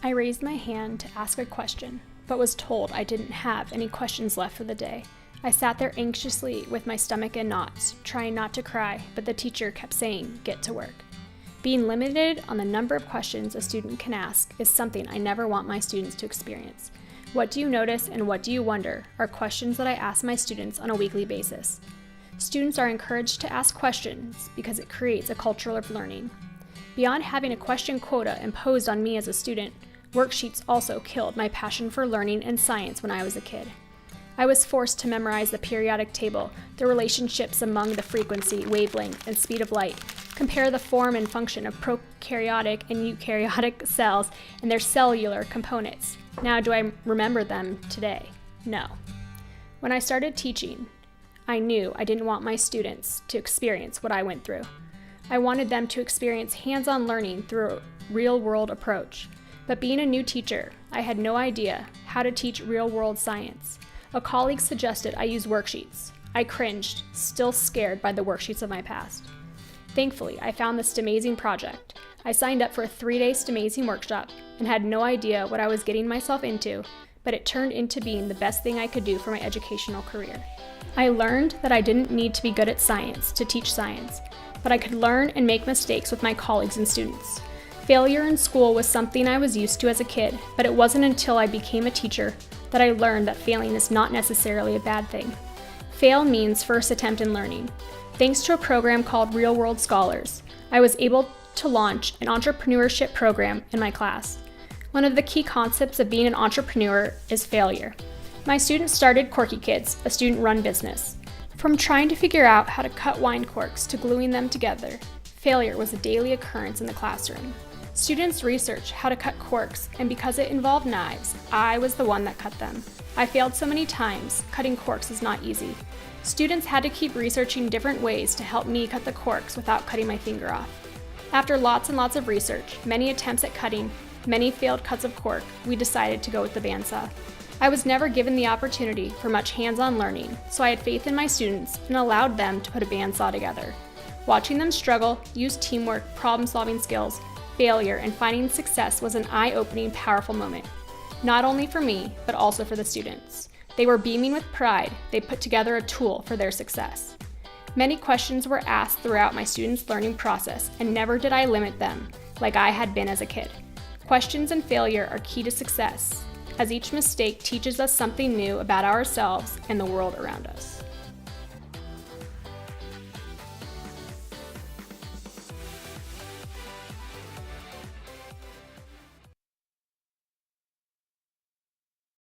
I raised my hand to ask a question, but was told I didn't have any questions left for the day. I sat there anxiously with my stomach in knots, trying not to cry, but the teacher kept saying, "Get to work." Being limited on the number of questions a student can ask is something I never want my students to experience. What do you notice and what do you wonder are questions that I ask my students on a weekly basis. Students are encouraged to ask questions because it creates a culture of learning. Beyond having a question quota imposed on me as a student, worksheets also killed my passion for learning and science when I was a kid. I was forced to memorize the periodic table, the relationships among the frequency, wavelength, and speed of light, compare the form and function of prokaryotic and eukaryotic cells and their cellular components. Now, do I remember them today? No. When I started teaching, I knew I didn't want my students to experience what I went through. I wanted them to experience hands-on learning through a real-world approach. But being a new teacher, I had no idea how to teach real-world science. A colleague suggested I use worksheets. I cringed, still scared by the worksheets of my past. Thankfully, I found the STEMAZing project. I signed up for a 3-day STEMAZing workshop and had no idea what I was getting myself into, but it turned into being the best thing I could do for my educational career. I learned that I didn't need to be good at science to teach science, but I could learn and make mistakes with my colleagues and students. Failure in school was something I was used to as a kid, but it wasn't until I became a teacher that I learned that failing is not necessarily a bad thing. Fail means first attempt in learning. Thanks to a program called Real World Scholars, I was able to launch an entrepreneurship program in my class. One of the key concepts of being an entrepreneur is failure. My students started Corky Kids, a student-run business. From trying to figure out how to cut wine corks to gluing them together, failure was a daily occurrence in the classroom. Students researched how to cut corks, and because it involved knives, I was the one that cut them. I failed so many times, cutting corks is not easy. Students had to keep researching different ways to help me cut the corks without cutting my finger off. After lots and lots of research, many attempts at cutting, many failed cuts of cork, we decided to go with the bandsaw. I was never given the opportunity for much hands-on learning, so I had faith in my students and allowed them to put a bandsaw together. Watching them struggle, use teamwork, problem-solving skills, failure, and finding success was an eye-opening, powerful moment. Not only for me, but also for the students. They were beaming with pride. They put together a tool for their success. Many questions were asked throughout my students' learning process, and never did I limit them, like I had been as a kid. Questions and failure are key to success, as each mistake teaches us something new about ourselves and the world around us.